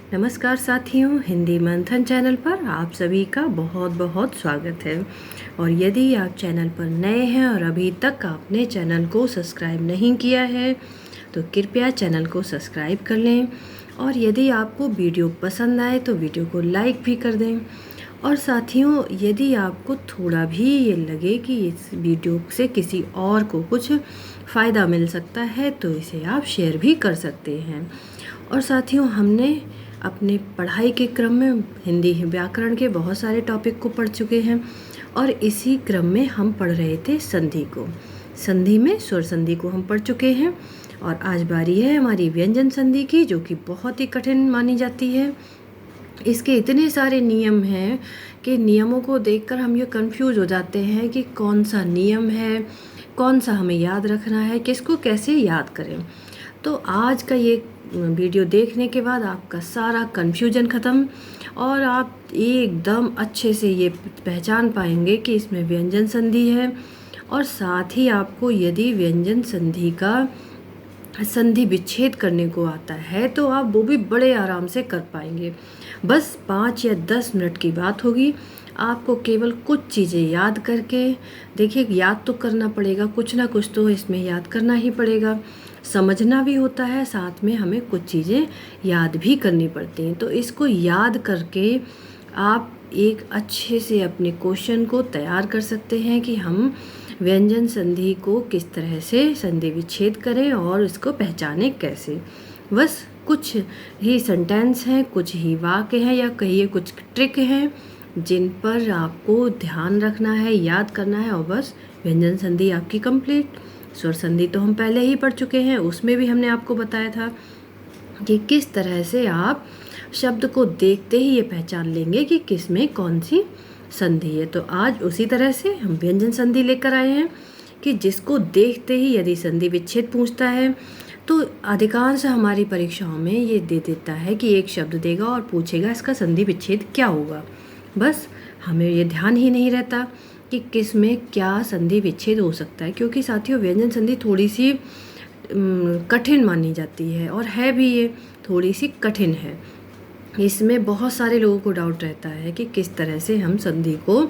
नमस्कार साथियों, हिंदी मंथन चैनल पर आप सभी का बहुत बहुत स्वागत है। और यदि आप चैनल पर नए हैं और अभी तक आपने चैनल को सब्सक्राइब नहीं किया है तो कृपया चैनल को सब्सक्राइब कर लें। और यदि आपको वीडियो पसंद आए तो वीडियो को लाइक भी कर दें। और साथियों, यदि आपको थोड़ा भी ये लगे कि इस वीडियो से किसी और को कुछ फ़ायदा मिल सकता है तो इसे आप शेयर भी कर सकते हैं। और साथियों, हमने अपने पढ़ाई के क्रम में हिंदी व्याकरण के बहुत सारे टॉपिक को पढ़ चुके हैं और इसी क्रम में हम पढ़ रहे थे संधि को। संधि में स्वर संधि को हम पढ़ चुके हैं और आज बारी है हमारी व्यंजन संधि की, जो कि बहुत ही कठिन मानी जाती है। इसके इतने सारे नियम हैं कि नियमों को देखकर हम ये कंफ्यूज हो जाते हैं कि कौन सा नियम है, कौन सा हमें याद रखना है, किसको कैसे याद करें। तो आज का ये वीडियो देखने के बाद आपका सारा कन्फ्यूजन ख़त्म और आप एकदम अच्छे से ये पहचान पाएंगे कि इसमें व्यंजन संधि है। और साथ ही आपको यदि व्यंजन संधि का संधि विच्छेद करने को आता है तो आप वो भी बड़े आराम से कर पाएंगे। बस 5 या 10 मिनट की बात होगी। आपको केवल कुछ चीज़ें याद करके देखिए, याद तो करना पड़ेगा, कुछ ना कुछ तो इसमें याद करना ही पड़ेगा, समझना भी होता है, साथ में हमें कुछ चीज़ें याद भी करनी पड़ती हैं। तो इसको याद करके आप एक अच्छे से अपने क्वेश्चन को तैयार कर सकते हैं कि हम व्यंजन संधि को किस तरह से संधि विच्छेद करें और इसको पहचानें कैसे। बस कुछ ही सेंटेंस हैं, कुछ ही वाक्य हैं या कहिए कुछ ट्रिक हैं जिन पर आपको ध्यान रखना है, याद करना है और बस व्यंजन संधि आपकी कंप्लीट। स्वर संधि तो हम पहले ही पढ़ चुके हैं, उसमें भी हमने आपको बताया था कि किस तरह से आप शब्द को देखते ही ये पहचान लेंगे कि किस में कौन सी संधि है। तो आज उसी तरह से हम व्यंजन संधि लेकर आए हैं कि जिसको देखते ही यदि संधि विच्छेद पूछता है तो अधिकांश हमारी परीक्षाओं में ये दे देता है कि एक शब्द देगा और पूछेगा इसका संधि विच्छेद क्या होगा। बस हमें ये ध्यान ही नहीं रहता कि किस में क्या संधि विच्छेद हो सकता है, क्योंकि साथियों व्यंजन संधि थोड़ी सी कठिन मानी जाती है और है भी, ये थोड़ी सी कठिन है। इसमें बहुत सारे लोगों को डाउट रहता है कि किस तरह से हम संधि को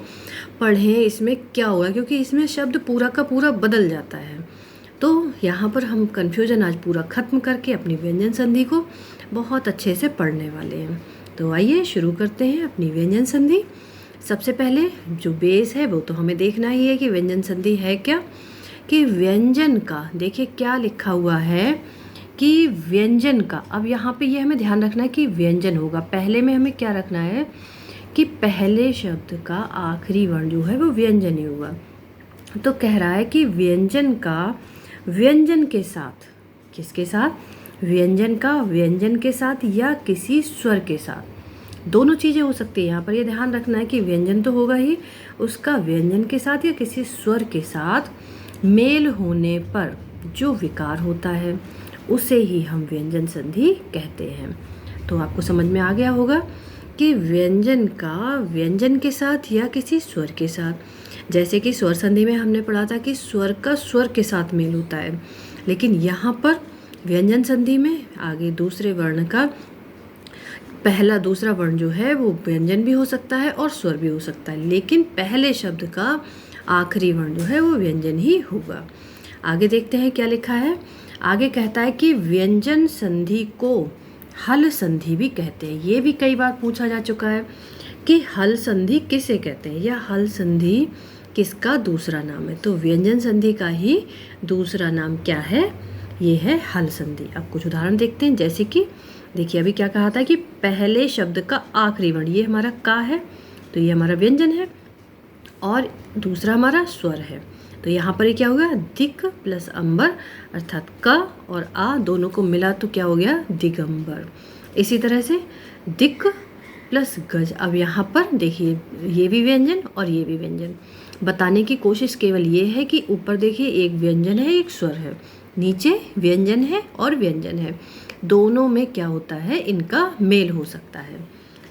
पढ़ें, इसमें क्या होगा, क्योंकि इसमें शब्द पूरा का पूरा बदल जाता है। तो यहाँ पर हम कन्फ्यूजन आज पूरा ख़त्म करके अपनी व्यंजन संधि को बहुत अच्छे से पढ़ने वाले हैं। तो आइए शुरू करते हैं अपनी व्यंजन संधि। सबसे पहले जो बेस है वो तो हमें देखना ही है कि व्यंजन संधि है क्या। कि व्यंजन का देखिए क्या लिखा हुआ है कि व्यंजन का, अब यहाँ पे ये हमें ध्यान रखना है कि व्यंजन होगा। पहले में हमें क्या रखना है कि पहले शब्द का आखिरी वर्ण जो है वो व्यंजन ही होगा। तो कह रहा है कि व्यंजन का व्यंजन के साथ, किसके साथ, व्यंजन का व्यंजन के साथ या किसी स्वर के साथ, दोनों चीज़ें हो सकती है। यहाँ पर ये ध्यान रखना है कि व्यंजन तो होगा ही, उसका व्यंजन के साथ या किसी स्वर के साथ मेल होने पर जो विकार होता है उसे ही हम व्यंजन संधि कहते हैं। तो आपको समझ में आ गया होगा कि व्यंजन का व्यंजन के साथ या किसी स्वर के साथ, जैसे कि स्वर संधि में हमने पढ़ा था कि स्वर का स्वर के साथ मेल होता है, लेकिन यहाँ पर व्यंजन संधि में आगे दूसरे वर्ण का पहला दूसरा वर्ण जो है वो व्यंजन भी हो सकता है और स्वर भी हो सकता है, लेकिन पहले शब्द का आखिरी वर्ण जो है वो व्यंजन ही होगा। आगे देखते हैं क्या लिखा है। आगे कहता है कि व्यंजन संधि को हल संधि भी कहते हैं। ये भी कई बार पूछा जा चुका है कि हल संधि किसे कहते हैं या हल संधि किसका दूसरा नाम है। तो व्यंजन संधि का ही दूसरा नाम क्या है, ये है हल संधि। अब कुछ उदाहरण देखते हैं, जैसे कि देखिए अभी क्या कहा था कि पहले शब्द का आखिरी वर्ण, ये हमारा का है तो ये हमारा व्यंजन है और दूसरा हमारा स्वर है। तो यहाँ पर ये क्या होगा, दिक प्लस अंबर अर्थात क और आ दोनों को मिला तो क्या हो गया, दिगंबर। इसी तरह से दिक प्लस गज। अब यहाँ पर देखिए ये भी व्यंजन और ये भी व्यंजन। बताने की कोशिश केवल ये है कि ऊपर देखिए एक व्यंजन है एक स्वर है, नीचे व्यंजन है और व्यंजन है, दोनों में क्या होता है, इनका मेल हो सकता है।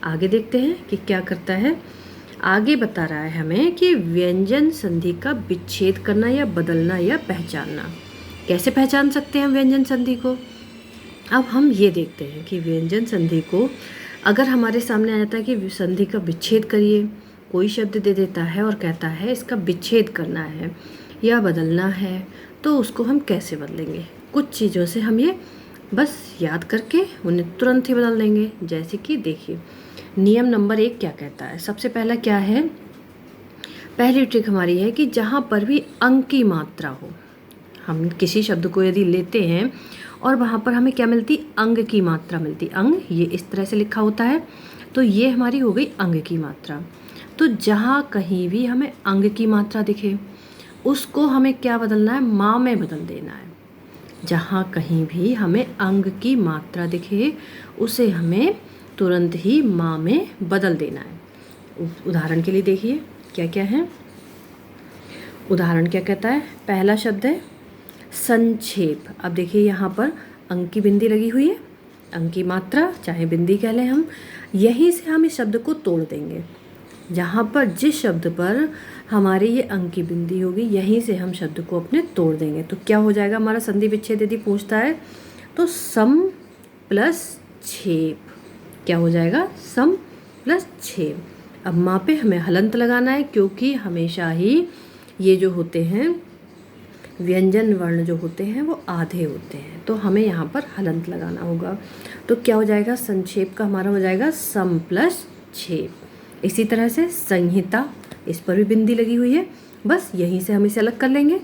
आगे देखते हैं कि क्या करता है। आगे बता रहा है हमें कि व्यंजन संधि का विच्छेद करना या बदलना या पहचानना। कैसे पहचान सकते हैं हम व्यंजन संधि को। अब हम ये देखते हैं कि व्यंजन संधि को अगर हमारे सामने आ जाता है कि संधि का विच्छेद करिए, कोई शब्द दे देता है और कहता है इसका विच्छेद करना है या बदलना है, तो उसको हम कैसे बदलेंगे। कुछ चीज़ों से हम ये बस याद करके उन्हें तुरंत ही बदल देंगे। जैसे कि देखिए, नियम नंबर 1 क्या कहता है। सबसे पहला क्या है, पहली ट्रिक हमारी है कि जहाँ पर भी अंक की मात्रा हो, हम किसी शब्द को यदि लेते हैं और वहाँ पर हमें क्या मिलती, अंग की मात्रा मिलती। अंग ये इस तरह से लिखा होता है, तो ये हमारी हो गई अंग की मात्रा। तो जहाँ कहीं भी हमें अंग की मात्रा दिखे उसको हमें क्या बदलना है, माँ में बदल देना है। जहाँ कहीं भी हमें अंग की मात्रा दिखे उसे हमें तुरंत ही माँ में बदल देना है। उदाहरण के लिए देखिए क्या क्या है। उदाहरण क्या कहता है, पहला शब्द है संक्षेप। अब देखिए यहाँ पर अंक की बिंदी लगी हुई है, अंक की मात्रा चाहे बिंदी कह लें हम, यहीं से हम इस शब्द को तोड़ देंगे। जहाँ पर जिस शब्द पर हमारी ये अंक की बिंदी होगी यहीं से हम शब्द को अपने तोड़ देंगे। तो क्या हो जाएगा हमारा संधि विच्छेद यदि पूछता है तो सम प्लस छेप। क्या हो जाएगा, सम प्लस छेप। अब माँ पे हमें हलंत लगाना है क्योंकि हमेशा ही ये जो होते हैं व्यंजन वर्ण जो होते हैं वो आधे होते हैं, तो हमें यहाँ पर हलंत लगाना होगा। तो क्या हो जाएगा, संक्षेप का हमारा हो जाएगा सम प्लस छेप। इसी तरह से संहिता, इस पर भी बिंदी लगी हुई है, बस यहीं से हम इसे अलग कर लेंगे।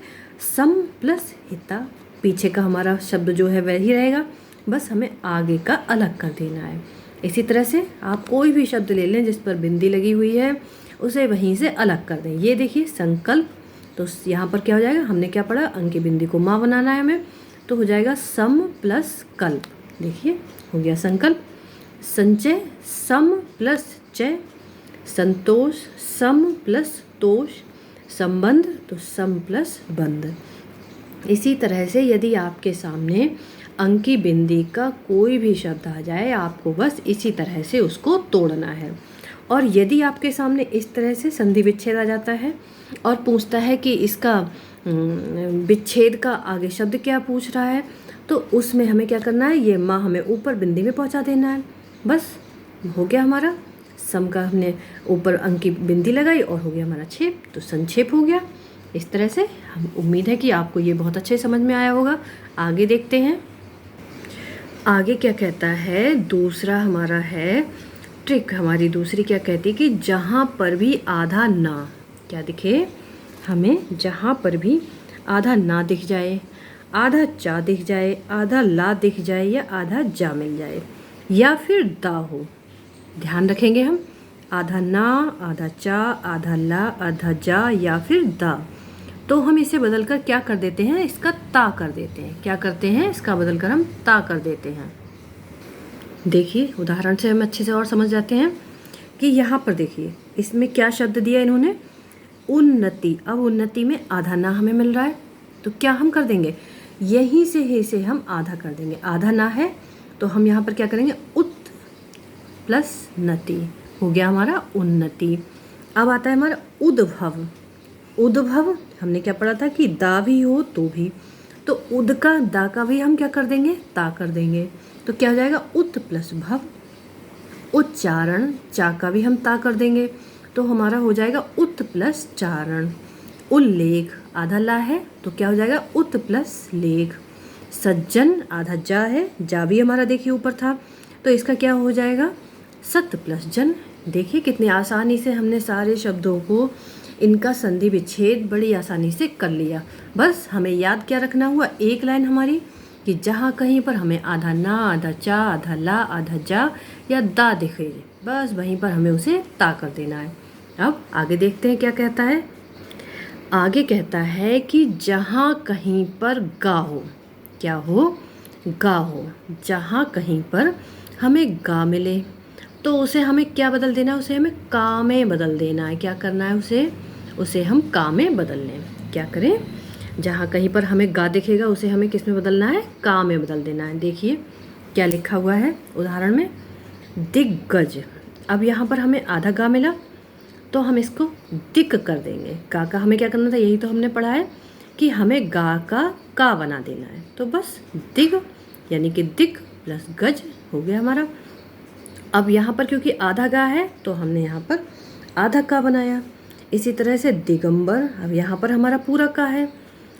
सम प्लस हिता, पीछे का हमारा शब्द जो है वही रहेगा, बस हमें आगे का अलग कर देना है। इसी तरह से आप कोई भी शब्द ले लें जिस पर बिंदी लगी हुई है उसे वहीं से अलग कर दें। ये देखिए संकल्प, तो यहाँ पर क्या हो जाएगा, हमने क्या पढ़ा, अंक की बिंदी को माँ बनाना है हमें, तो हो जाएगा सम प्लस कल्प। देखिए हो गया संकल्प। संचय सम प्लस चय, संतोष सम प्लस तोष, संबंध तो सम प्लस बंध। इसी तरह से यदि आपके सामने अंक की बिंदी का कोई भी शब्द आ जाए आपको बस इसी तरह से उसको तोड़ना है। और यदि आपके सामने इस तरह से संधि विच्छेद आ जाता है और पूछता है कि इसका विच्छेद का आगे शब्द क्या पूछ रहा है, तो उसमें हमें क्या करना है, ये माँ हमें ऊपर बिंदी में पहुँचा देना है। बस हो गया हमारा सम का, हमने ऊपर अंक की बिंदी लगाई और हो गया हमारा छेप, तो संक्षेप हो गया। इस तरह से हम उम्मीद है कि आपको ये बहुत अच्छे समझ में आया होगा। आगे देखते हैं आगे क्या कहता है। दूसरा हमारा है ट्रिक, हमारी दूसरी क्या कहती है कि जहाँ पर भी आधा ना क्या दिखे, हमें जहाँ पर भी आधा ना दिख जाए, आधा चा दिख जाए, आधा ला दिख जाए या आधा जा मिल जाए या फिर दा हो, ध्यान रखेंगे हम, आधा ना, आधा चा, आधा ला, आधा जा या फिर दा, तो हम इसे बदलकर क्या कर देते हैं, इसका ता कर देते हैं। क्या करते हैं, इसका बदलकर हम ता कर देते हैं। देखिए उदाहरण से हम अच्छे से और समझ जाते हैं कि यहाँ पर देखिए इसमें क्या शब्द दिया इन्होंने, उन्नति। अब उन्नति में आधा ना हमें मिल रहा है, तो क्या हम कर देंगे, यहीं से ही से हम आधा कर देंगे। आधा ना है तो हम यहाँ पर क्या करेंगे, उत प्लस नति, हो गया हमारा उन्नति। अब आता है हमारा उद्भव। उद्भव हमने क्या पढ़ा था कि दा भी हो तो भी, तो उद का दा का भी हम क्या कर देंगे, ता कर देंगे, तो क्या हो जाएगा उत प्लस भव। उच्चारण, चा का भी हम ता कर देंगे, तो हमारा हो जाएगा उत प्लस चारण। उल्लेख, आधा ला है तो क्या हो जाएगा उत प्लस लेख। सज्जन, आधा जा है, जा भी हमारा देखिए ऊपर था, तो इसका क्या हो जाएगा सत प्लस जन। देखिए कितनी आसानी से हमने सारे शब्दों को इनका संधि विच्छेद बड़ी आसानी से कर लिया। बस हमें याद क्या रखना हुआ, एक लाइन हमारी कि जहाँ कहीं पर हमें आधा ना, आधा चा, आधा ला, आधा जा या दा दिखे, बस वहीं पर हमें उसे ता कर देना है। अब आगे देखते हैं क्या कहता है। आगे कहता है कि जहाँ कहीं पर गा हो, क्या हो, गा हो, जहाँ कहीं पर हमें गा मिले तो उसे हमें क्या बदल देना है, उसे हमें का में बदल देना है। क्या करना है, उसे हम का में बदल लें। क्या करें, जहाँ कहीं पर हमें गा दिखेगा उसे हमें किस में बदलना है, का में बदल देना है। देखिए क्या लिखा हुआ है उदाहरण में, दिग्गज। अब यहाँ पर हमें आधा गा मिला तो हम इसको दिक कर देंगे। का हमें क्या करना था, यही तो हमने पढ़ा है कि हमें गा का बना देना है, तो बस दिग यानी कि दिक प्लस गज हो गया हमारा। अब यहाँ पर क्योंकि आधा गा है तो हमने यहाँ पर आधा का बनाया। इसी तरह से दिगंबर, अब यहाँ पर हमारा पूरा का है,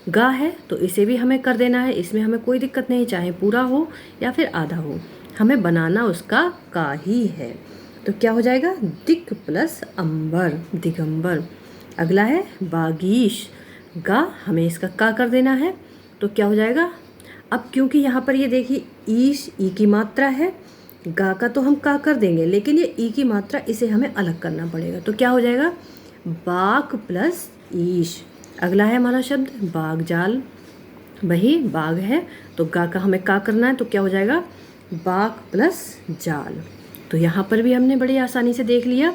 गा है तो इसे भी हमें कर देना है। इसमें हमें कोई दिक्कत नहीं, चाहे पूरा हो या फिर आधा हो, हमें बनाना उसका का ही है। तो क्या हो जाएगा, दिक प्लस अंबर, दिगंबर। अगला है बागीश, गा, हमें इसका का कर देना है तो क्या हो जाएगा। अब क्योंकि यहाँ पर ये देखिए ईश, ई की मात्रा है, गा का तो हम का कर देंगे, लेकिन ये ई की मात्रा इसे हमें अलग करना पड़ेगा। तो क्या हो जाएगा, बाग प्लस ईश। अगला है हमारा शब्द बाग जाल, वही बाग है तो गा का हमें का करना है तो क्या हो जाएगा, बाग प्लस जाल। तो यहाँ पर भी हमने बड़ी आसानी से देख लिया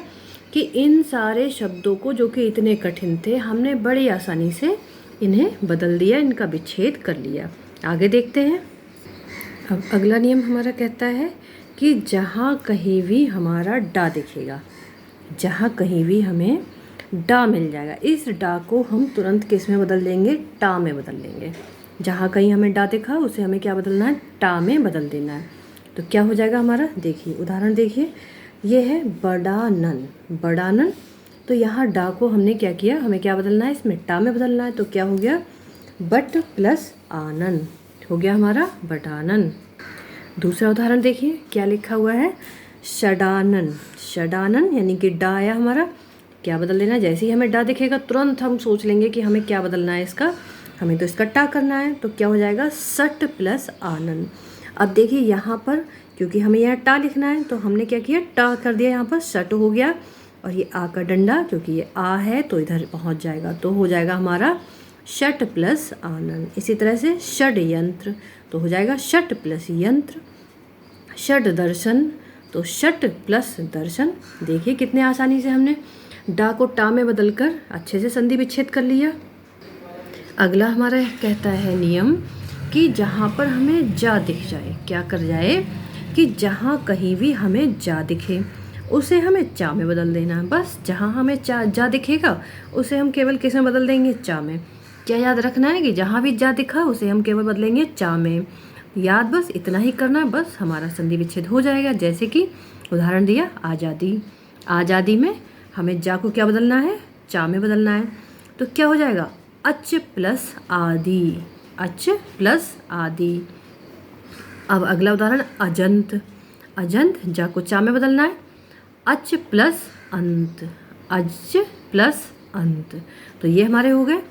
कि इन सारे शब्दों को जो कि इतने कठिन थे, हमने बड़ी आसानी से इन्हें बदल दिया, इनका विच्छेद कर लिया। आगे देखते हैं। अब अगला नियम हमारा कहता है कि जहाँ कहीं भी हमारा डा दिखेगा, जहाँ कहीं भी हमें डा मिल जाएगा, इस डा को हम तुरंत किस में बदल देंगे, टा में बदल देंगे। जहाँ कहीं हमें डा दिखा उसे हमें क्या बदलना है, टा में बदल देना है। तो क्या हो जाएगा हमारा, देखिए उदाहरण देखिए, ये है बड़ानन, बड़ानन। तो यहाँ डा को हमने क्या किया, हमें क्या बदलना है, इसमें टा में बदलना है। तो क्या हो गया, बट प्लस आनन हो गया हमारा बटानन। दूसरा उदाहरण देखिए क्या लिखा हुआ है, षडानन, षडानन यानी कि डा आया हमारा, क्या बदल देना है, जैसे ही हमें डा दिखेगा तुरंत हम सोच लेंगे कि हमें क्या बदलना है इसका, हमें तो इसका टा करना है। तो क्या हो जाएगा, सट प्लस आनन। अब देखिए यहाँ पर क्योंकि हमें यहाँ टा लिखना है तो हमने क्या किया, टा कर दिया, यहाँ पर सट हो गया, और ये आ का डंडा क्योंकि ये आ है तो इधर पहुँच जाएगा, तो हो जाएगा हमारा षट प्लस आनन। इसी तरह से षड यंत्र तो हो जाएगा षट प्लस यंत्र। षड दर्शन तो षट प्लस दर्शन। देखिए कितने आसानी से हमने डा को टा में बदलकर अच्छे से संधि विच्छेद कर लिया। अगला हमारा कहता है नियम कि जहाँ पर हमें जा दिख जाए, क्या कर जाए कि जहाँ कहीं भी हमें जा दिखे उसे हमें चा में बदल देना है। बस जहाँ हमें जा दिखेगा उसे हम केवल किस में बदल देंगे, चा में। क्या याद रखना है कि जहाँ भी जा दिखा उसे हम केवल बदलेंगे चा में। याद बस इतना ही करना है, बस हमारा संधि विच्छेद हो जाएगा। जैसे कि उदाहरण दिया आज़ादी, आज़ादी में हमें जा को क्या बदलना है, चा में बदलना है। तो क्या हो जाएगा, अच प्लस आदि, अच प्लस आदि। अब अगला उदाहरण अजंत, अजंत जा को चा में बदलना है, अच प्लस अंत, अच प्लस अंत। तो ये हमारे हो गए।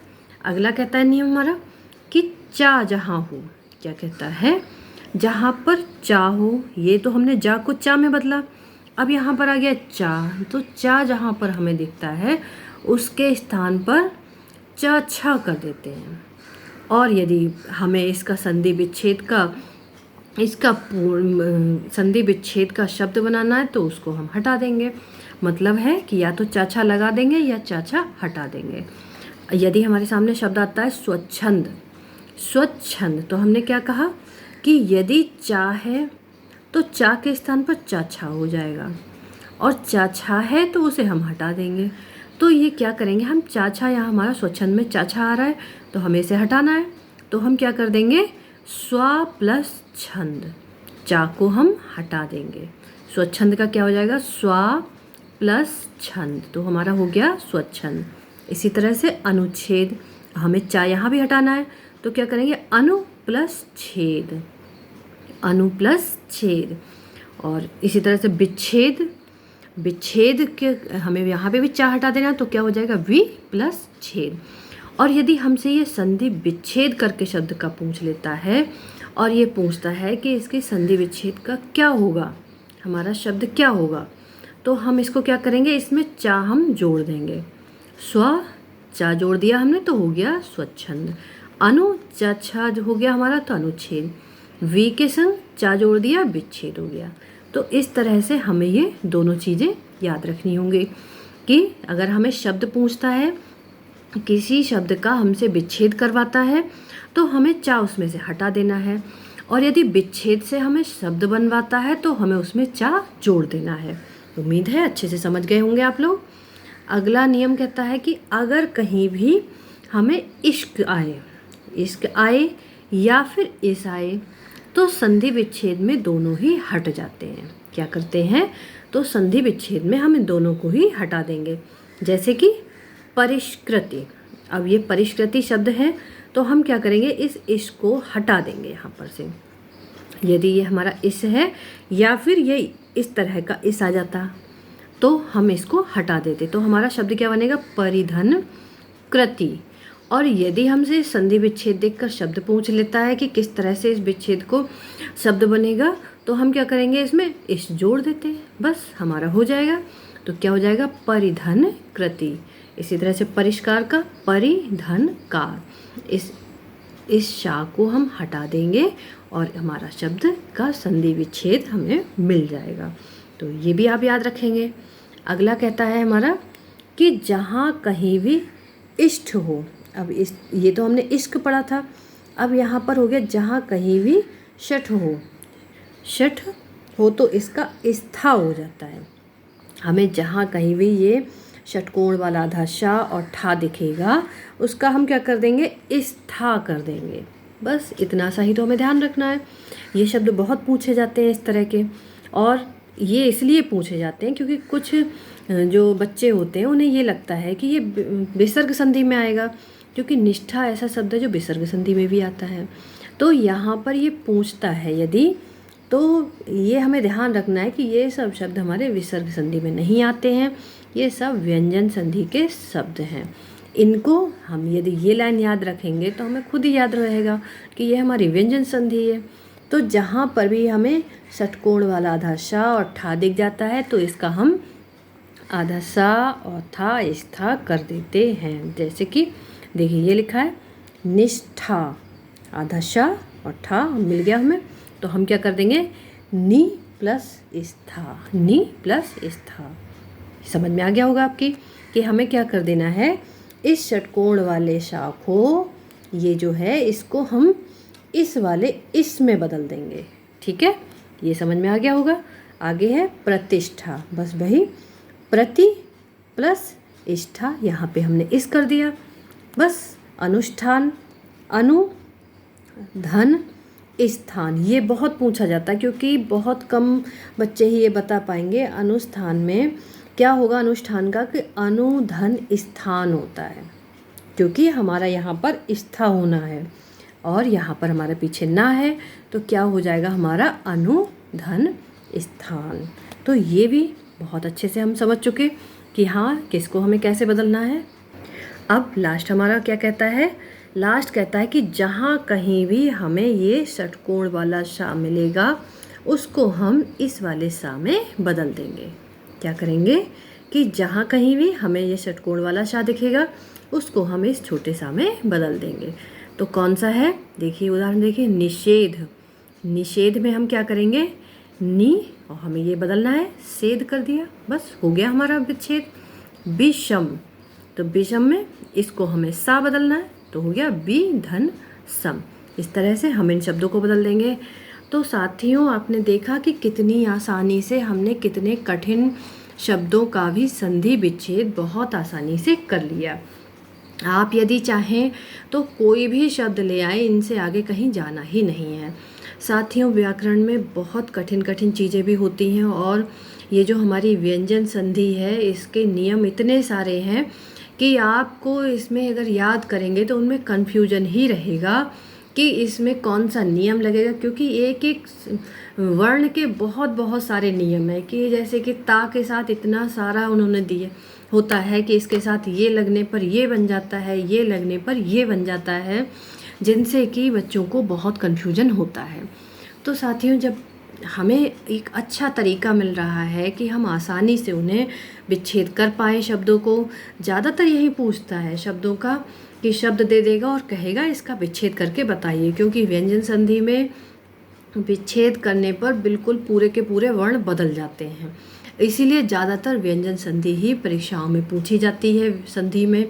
अगला कहता है नियम हमारा कि चा जहाँ हो, क्या कहता है, जहाँ पर चा हो, ये तो हमने जा को चा में बदला, अब यहाँ पर आ गया चा, तो चा जहाँ पर हमें दिखता है उसके स्थान पर चा छा कर देते हैं। और यदि हमें इसका संधि विच्छेद का, इसका संधि विच्छेद का शब्द बनाना है तो उसको हम हटा देंगे। मतलब है कि या तो चाछा लगा देंगे या चाछा हटा देंगे। यदि हमारे सामने शब्द आता है स्वच्छंद, स्वच्छंद, तो हमने क्या कहा कि यदि चा है तो चा के स्थान पर चाछा हो जाएगा, और चाछा है तो उसे हम हटा देंगे। तो ये क्या करेंगे हम, चाछा, यहाँ हमारा स्वच्छंद में चाछा आ रहा है तो हमें इसे हटाना है, तो हम क्या कर देंगे, स्वा प्लस छंद, चा को हम हटा देंगे। स्वच्छंद का क्या हो जाएगा, स्वा प्लस छंद, तो हमारा हो गया स्वच्छंद। इसी तरह से अनुच्छेद, हमें चा यहाँ भी हटाना है तो क्या करेंगे, अनु प्लस छेद, अनु प्लस छेद। और इसी तरह से विच्छेद, विच्छेद के हमें यहाँ पे भी चा हटा देना, तो क्या हो जाएगा, वि प्लस छेद। और यदि हमसे ये संधि विच्छेद करके शब्द का पूछ लेता है और ये पूछता है कि इसके संधि विच्छेद का क्या होगा, हमारा शब्द क्या होगा, तो हम इसको क्या करेंगे, इसमें चा हम जोड़ देंगे। स्व चा जोड़ दिया हमने तो हो गया स्वच्छंद। अनु चा छा हो गया हमारा तो अनुच्छेद। वी के संग चा जोड़ दिया, विच्छेद हो गया। तो इस तरह से हमें ये दोनों चीज़ें याद रखनी होंगी कि अगर हमें शब्द पूछता है, किसी शब्द का हमसे विच्छेद करवाता है तो हमें चा उसमें से हटा देना है, और यदि विच्छेद से हमें शब्द बनवाता है तो हमें उसमें चा जोड़ देना है। उम्मीद है अच्छे से समझ गए होंगे आप लोग। अगला नियम कहता है कि अगर कहीं भी हमें इश्क आए, इश्क आए या फिर इस आए, तो संधि विच्छेद में दोनों ही हट जाते हैं। क्या करते हैं, तो संधि विच्छेद में हम इन दोनों को ही हटा देंगे। जैसे कि परिष्कृति, अब ये परिष्कृति शब्द है तो हम क्या करेंगे, इस इस को हटा देंगे यहाँ पर से। यदि ये हमारा इस है या फिर ये इस तरह का इस आ जाता तो हम इसको हटा देते, तो हमारा शब्द क्या बनेगा, परिधन कृति। और यदि हमसे संधि विच्छेद देखकर शब्द पूछ लेता है कि किस तरह से इस विच्छेद को शब्द बनेगा, तो हम क्या करेंगे, इसमें इस जोड़ देते हैं, बस हमारा हो जाएगा। तो क्या हो जाएगा, परिधन कृति। इसी तरह से परिष्कार का परिधनकार, इस शा को हम हटा देंगे और हमारा शब्द का संधि विच्छेद हमें मिल जाएगा। तो ये भी आप याद रखेंगे। अगला कहता है हमारा कि जहाँ कहीं भी इष्ट हो। अब ये तो हमने इश्क पढ़ा था, अब यहाँ पर हो गया जहाँ कहीं भी शठ हो तो इसका स्था हो जाता है। हमें जहाँ कहीं भी ये षटकोण वाला आधा शा और ठा दिखेगा उसका हम क्या कर देंगे, स्था कर देंगे। बस इतना सा ही तो हमें ध्यान रखना है। ये शब्द बहुत पूछे जाते हैं इस तरह के, और ये इसलिए पूछे जाते हैं क्योंकि कुछ जो बच्चे होते हैं उन्हें ये लगता है कि ये विसर्ग संधि में आएगा, क्योंकि निष्ठा ऐसा शब्द है जो विसर्ग संधि में भी आता है। तो यहाँ पर ये पूछता है यदि, तो ये हमें ध्यान रखना है कि ये सब शब्द हमारे विसर्ग संधि में नहीं आते हैं, ये सब व्यंजन संधि के शब्द हैं। इनको हम यदि ये लाइन याद रखेंगे तो हमें खुद ही याद रहेगा कि ये हमारी व्यंजन संधि है। तो जहाँ पर भी हमें षटकोण वाला आधा शा और ठा दिख जाता है तो इसका हम आधा सा और था स्था कर देते हैं। जैसे कि देखिए ये लिखा है निष्ठा, आधा शा और ठा मिल गया हमें, तो हम क्या कर देंगे, नी प्लस स्था, नी प्लस स्था। समझ में आ गया होगा आपकी कि हमें क्या कर देना है, इस षटकोण वाले शा को, ये जो है इसको हम इस वाले इस में बदल देंगे। ठीक है, ये समझ में आ गया होगा। आगे है प्रतिष्ठा, बस वही प्रति प्लस इष्ठा, यहाँ पे हमने इस कर दिया। बस अनुष्ठान, अनु धन स्थान, ये बहुत पूछा जाता है क्योंकि बहुत कम बच्चे ही ये बता पाएंगे। अनुष्ठान में क्या होगा, अनुष्ठान का कि अनुधन स्थान होता है, क्योंकि हमारा यहाँ पर स्था होना है और यहाँ पर हमारे पीछे ना है, तो क्या हो जाएगा हमारा अनुधन स्थान। तो ये भी बहुत अच्छे से हम समझ चुके कि हाँ किसको हमें कैसे बदलना है। अब लास्ट हमारा क्या कहता है, लास्ट कहता है कि जहाँ कहीं भी हमें ये षटकोण वाला शा मिलेगा उसको हम इस वाले शा में बदल देंगे। क्या करेंगे कि जहाँ कहीं भी हमें ये षटकोण वाला शा दिखेगा उसको हम इस छोटे शा में बदल देंगे। तो कौन सा है, देखिए उदाहरण देखिए, निषेध। निषेध में हम क्या करेंगे, नी और हमें ये बदलना है सेध कर दिया, बस हो गया हमारा विच्छेद। विषम, तो विषम में इसको हमें सा बदलना है तो हो गया बी धन सम। इस तरह से हम इन शब्दों को बदल देंगे। तो साथियों आपने देखा कि कितनी आसानी से हमने कितने कठिन शब्दों का भी संधि विच्छेद बहुत आसानी से कर लिया। आप यदि चाहें तो कोई भी शब्द ले आए, इनसे आगे कहीं जाना ही नहीं है। साथियों व्याकरण में बहुत कठिन कठिन चीज़ें भी होती हैं और ये जो हमारी व्यंजन संधि है इसके नियम इतने सारे हैं कि आपको इसमें अगर याद करेंगे तो उनमें कन्फ्यूजन ही रहेगा कि इसमें कौन सा नियम लगेगा, क्योंकि एक एक वर्ण के बहुत बहुत सारे नियम है कि जैसे कि ता के साथ इतना सारा उन्होंने दिया होता है कि इसके साथ ये लगने पर ये बन जाता है, ये लगने पर ये बन जाता है, जिनसे कि बच्चों को बहुत कन्फ्यूजन होता है। तो साथियों जब हमें एक अच्छा तरीका मिल रहा है कि हम आसानी से उन्हें विच्छेद कर पाएँ शब्दों को, ज़्यादातर यही पूछता है शब्दों का कि शब्द दे देगा और कहेगा इसका विच्छेद करके बताइए, क्योंकि व्यंजन संधि में विच्छेद करने पर बिल्कुल पूरे के पूरे वर्ण बदल जाते हैं, इसीलिए ज़्यादातर व्यंजन संधि ही परीक्षाओं में पूछी जाती है संधि में।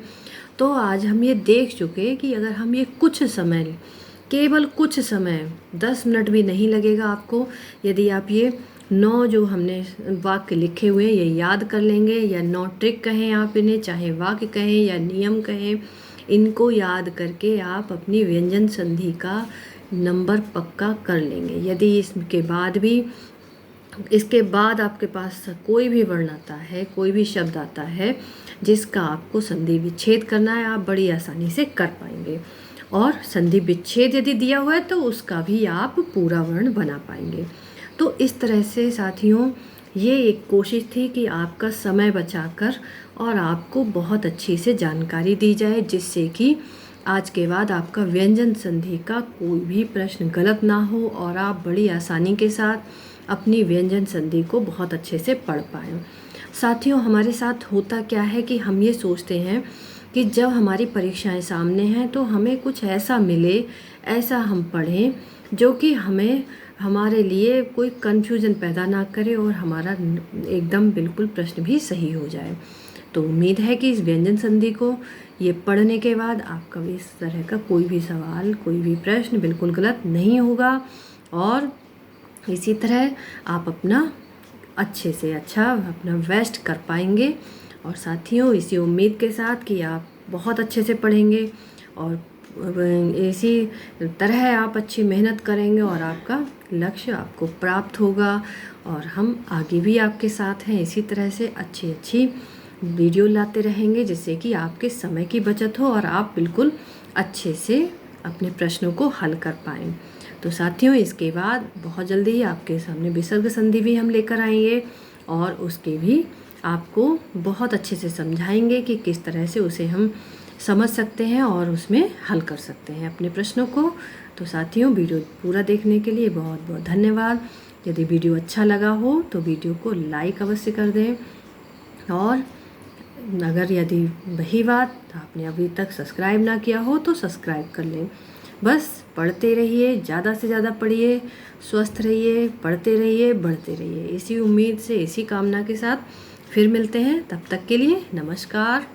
तो आज हम ये देख चुके कि अगर हम ये कुछ समय, केवल कुछ समय 10 मिनट भी नहीं लगेगा आपको, यदि आप ये 9 जो हमने वाक्य लिखे हुए हैं ये याद कर लेंगे, या 9 ट्रिक कहें आप इन्हें, चाहे वाक्य कहें या नियम कहें, इनको याद करके आप अपनी व्यंजन संधि का नंबर पक्का कर लेंगे। यदि इसके बाद आपके पास कोई भी वर्ण आता है, कोई भी शब्द आता है जिसका आपको संधि विच्छेद करना है, आप बड़ी आसानी से कर पाएंगे। और संधि विच्छेद यदि दिया हुआ है तो उसका भी आप पूरा वर्ण बना पाएंगे। तो इस तरह से साथियों, ये एक कोशिश थी कि आपका समय बचाकर और आपको बहुत अच्छी से जानकारी दी जाए, जिससे कि आज के बाद आपका व्यंजन संधि का कोई भी प्रश्न गलत ना हो और आप बड़ी आसानी के साथ अपनी व्यंजन संधि को बहुत अच्छे से पढ़ पाएँ। साथियों, हमारे साथ होता क्या है कि हम ये सोचते हैं कि जब हमारी परीक्षाएं सामने हैं तो हमें कुछ ऐसा मिले, ऐसा हम पढ़ें जो कि हमारे लिए कोई कन्फ्यूज़न पैदा ना करे और हमारा एकदम बिल्कुल प्रश्न भी सही हो जाए। तो उम्मीद है कि इस व्यंजन संधि को ये पढ़ने के बाद आपका भी इस तरह का कोई भी सवाल, कोई भी प्रश्न बिल्कुल गलत नहीं होगा और इसी तरह आप अपना अच्छे से अच्छा अपना बेस्ट कर पाएंगे। और साथियों, इसी उम्मीद के साथ कि आप बहुत अच्छे से पढ़ेंगे और इसी तरह आप अच्छी मेहनत करेंगे और आपका लक्ष्य आपको प्राप्त होगा। और हम आगे भी आपके साथ हैं, इसी तरह से अच्छी वीडियो लाते रहेंगे जिससे कि आपके समय की बचत हो और आप बिल्कुल अच्छे से अपने प्रश्नों को हल कर पाएँ। तो साथियों, इसके बाद बहुत जल्दी ही आपके सामने विसर्ग संधि भी हम लेकर आएंगे और उसके भी आपको बहुत अच्छे से समझाएंगे कि किस तरह से उसे हम समझ सकते हैं और उसमें हल कर सकते हैं अपने प्रश्नों को। तो साथियों, वीडियो पूरा देखने के लिए बहुत बहुत धन्यवाद। यदि वीडियो अच्छा लगा हो तो वीडियो को लाइक अवश्य कर दें और अगर यदि वही बात आपने अभी तक सब्सक्राइब ना किया हो तो सब्सक्राइब कर लें। बस पढ़ते रहिए, ज़्यादा से ज़्यादा पढ़िए, स्वस्थ रहिए, पढ़ते रहिए, बढ़ते रहिए। इसी उम्मीद से, इसी कामना के साथ फिर मिलते हैं। तब तक के लिए नमस्कार।